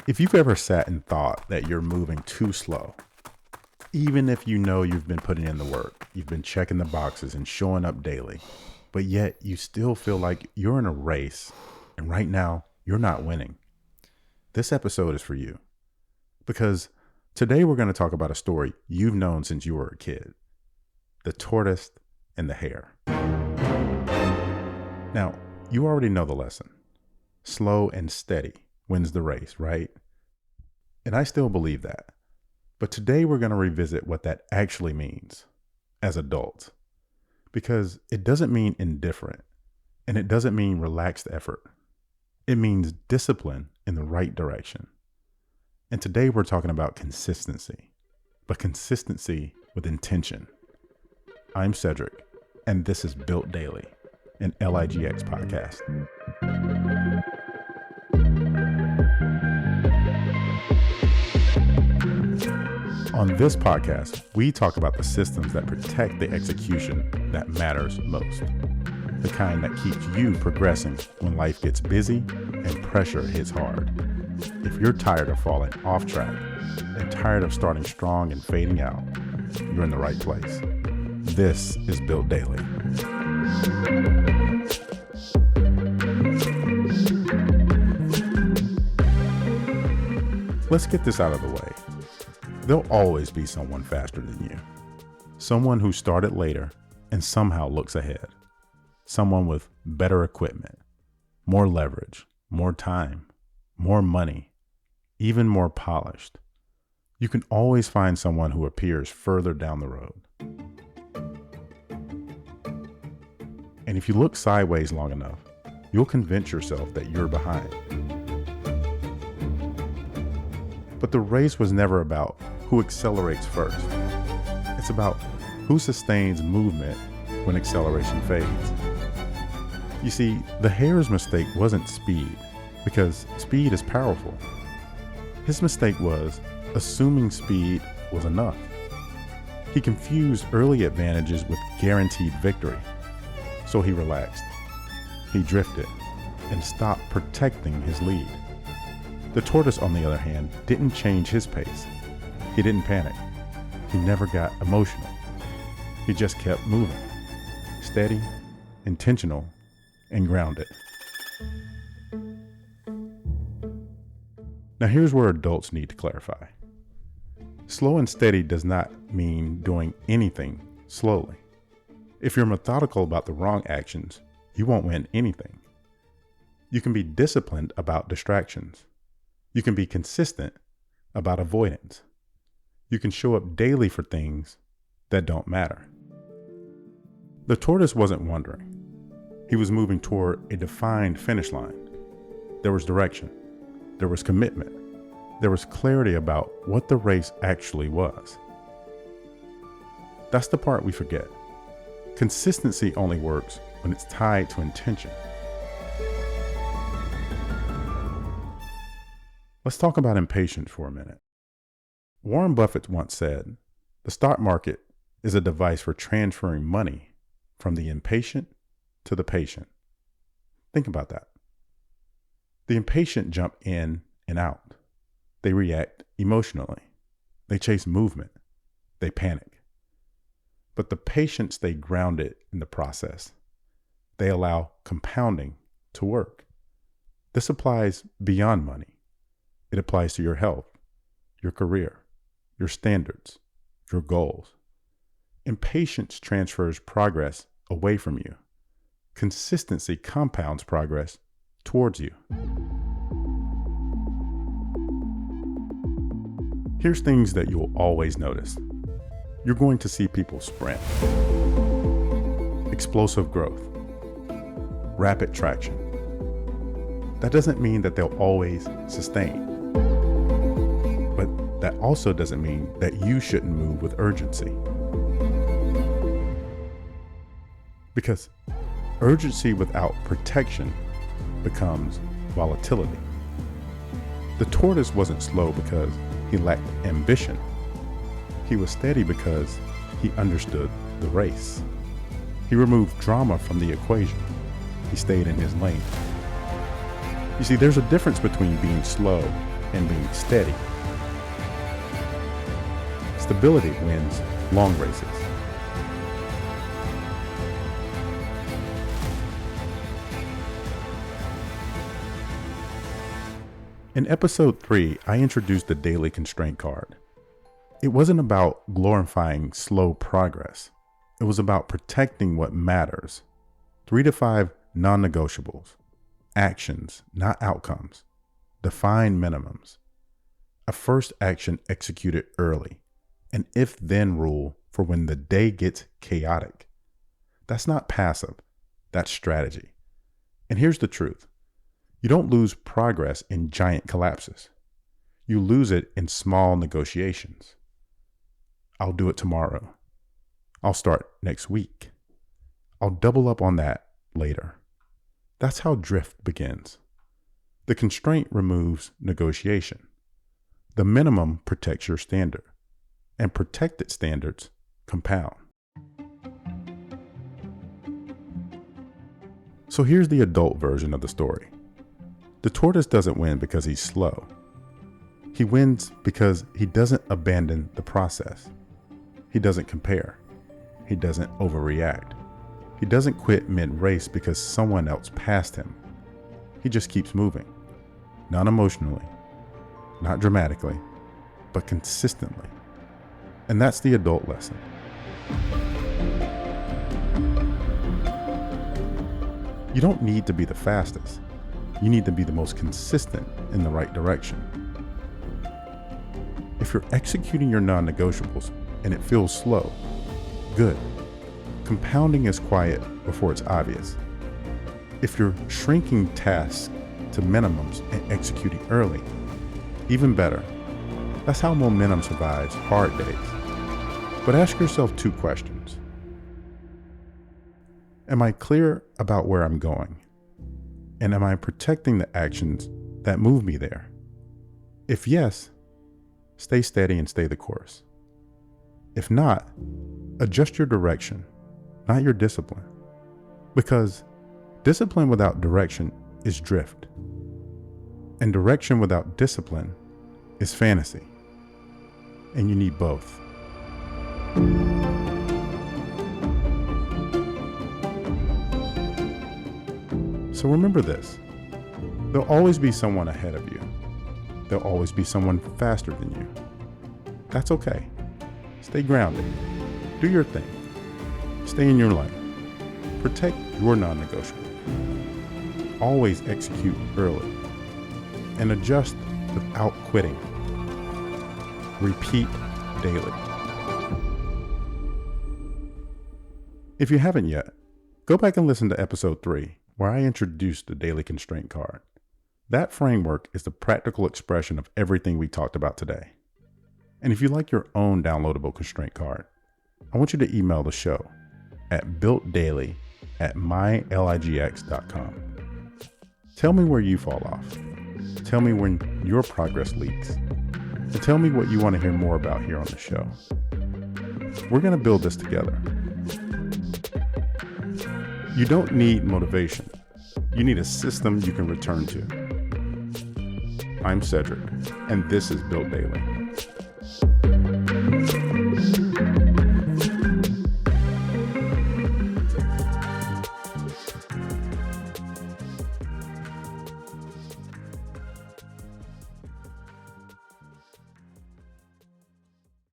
If you've ever sat and thought that you're moving too slow, even if you know you've been putting in the work, you've been checking the boxes and showing up daily, but yet you still feel like you're in a race and right now you're not winning, this episode is for you. Because today we're going to talk about a story you've known since you were a kid. The tortoise and the hare. Now, you already know the lesson. Slow and steady wins the race, right? And I still believe that. But today we're going to revisit what that actually means as adults. Because it doesn't mean indifferent, and it doesn't mean relaxed effort. It means discipline in the right direction. And today we're talking about consistency, but consistency with intention. I'm Cedric, and this is Built Daily, an LIGX podcast. On this podcast, we talk about the systems that protect the execution that matters most. The kind that keeps you progressing when life gets busy and pressure hits hard. If you're tired of falling off track and tired of starting strong and fading out, you're in the right place. This is Built Daily. Let's get this out of the way. There'll always be someone faster than you. Someone who started later and somehow looks ahead. Someone with better equipment, more leverage, more time, more money, even more polished. You can always find someone who appears further down the road. And if you look sideways long enough, you'll convince yourself that you're behind. But the race was never about who accelerates first. It's about who sustains movement when acceleration fades. You see, the hare's mistake wasn't speed, because speed is powerful. His mistake was assuming speed was enough. He confused early advantages with guaranteed victory. So he relaxed. He drifted and stopped protecting his lead. The tortoise, on the other hand, didn't change his pace. He didn't panic. He never got emotional. He just kept moving, steady, intentional, and grounded. Now here's where adults need to clarify. Slow and steady does not mean doing anything slowly. If you're methodical about the wrong actions, you won't win anything. You can be disciplined about distractions. You can be consistent about avoidance. You can show up daily for things that don't matter. The tortoise wasn't wandering. He was moving toward a defined finish line. There was direction. There was commitment. There was clarity about what the race actually was. That's the part we forget. Consistency only works when it's tied to intention. Let's talk about impatience for a minute. Warren Buffett once said, "The stock market is a device for transferring money from the impatient to the patient." Think about that. The impatient jump in and out. They react emotionally. They chase movement. They panic. But the patient stay grounded in the process. They allow compounding to work. This applies beyond money. It applies to your health, your career, your standards, your goals. Impatience transfers progress away from you. Consistency compounds progress towards you. Here's things that you'll always notice. You're going to see people sprint. Explosive growth. Rapid traction. That doesn't mean that they'll always sustain. But that also doesn't mean that you shouldn't move with urgency. Because urgency without protection becomes volatility. The tortoise wasn't slow because he lacked ambition. He was steady because he understood the race. He removed drama from the equation. He stayed in his lane. You see, there's a difference between being slow and being steady. Stability wins long races. In episode 3, I introduced the Daily Constraint Card. It wasn't about glorifying slow progress. It was about protecting what matters. 3 to 5 non-negotiables. Actions, not outcomes. Defined minimums. A first action executed early. An if-then rule for when the day gets chaotic. That's not passive. That's strategy. And here's the truth. You don't lose progress in giant collapses. You lose it in small negotiations. I'll do it tomorrow. I'll start next week. I'll double up on that later. That's how drift begins. The constraint removes negotiation. The minimum protects your standard, and protected standards compound. So here's the adult version of the story. The tortoise doesn't win because he's slow. He wins because he doesn't abandon the process. He doesn't compare. He doesn't overreact. He doesn't quit mid-race because someone else passed him. He just keeps moving. Not emotionally, not dramatically, but consistently. And that's the adult lesson. You don't need to be the fastest. You need to be the most consistent in the right direction. If you're executing your non-negotiables and it feels slow, good. Compounding is quiet before it's obvious. If you're shrinking tasks to minimums and executing early, even better. That's how momentum survives hard days. But ask yourself 2 questions. Am I clear about where I'm going? And am I protecting the actions that move me there? If yes, stay steady and stay the course. If not, adjust your direction, not your discipline. Because discipline without direction is drift. And direction without discipline is fantasy. And you need both. So remember this, there'll always be someone ahead of you. There'll always be someone faster than you. That's okay. Stay grounded. Do your thing. Stay in your lane. Protect your non-negotiable. Always execute early. And adjust without quitting. Repeat daily. If you haven't yet, go back and listen to episode 3, where I introduced the Daily Constraint Card. That framework is the practical expression of everything we talked about today. And if you like your own downloadable constraint card, I want you to email the show at builtdaily@myligx.com. Tell me where you fall off. Tell me when your progress leaks. And tell me what you want to hear more about here on the show. We're going to build this together. You don't need motivation. You need a system you can return to. I'm Cedric, and this is Built Daily.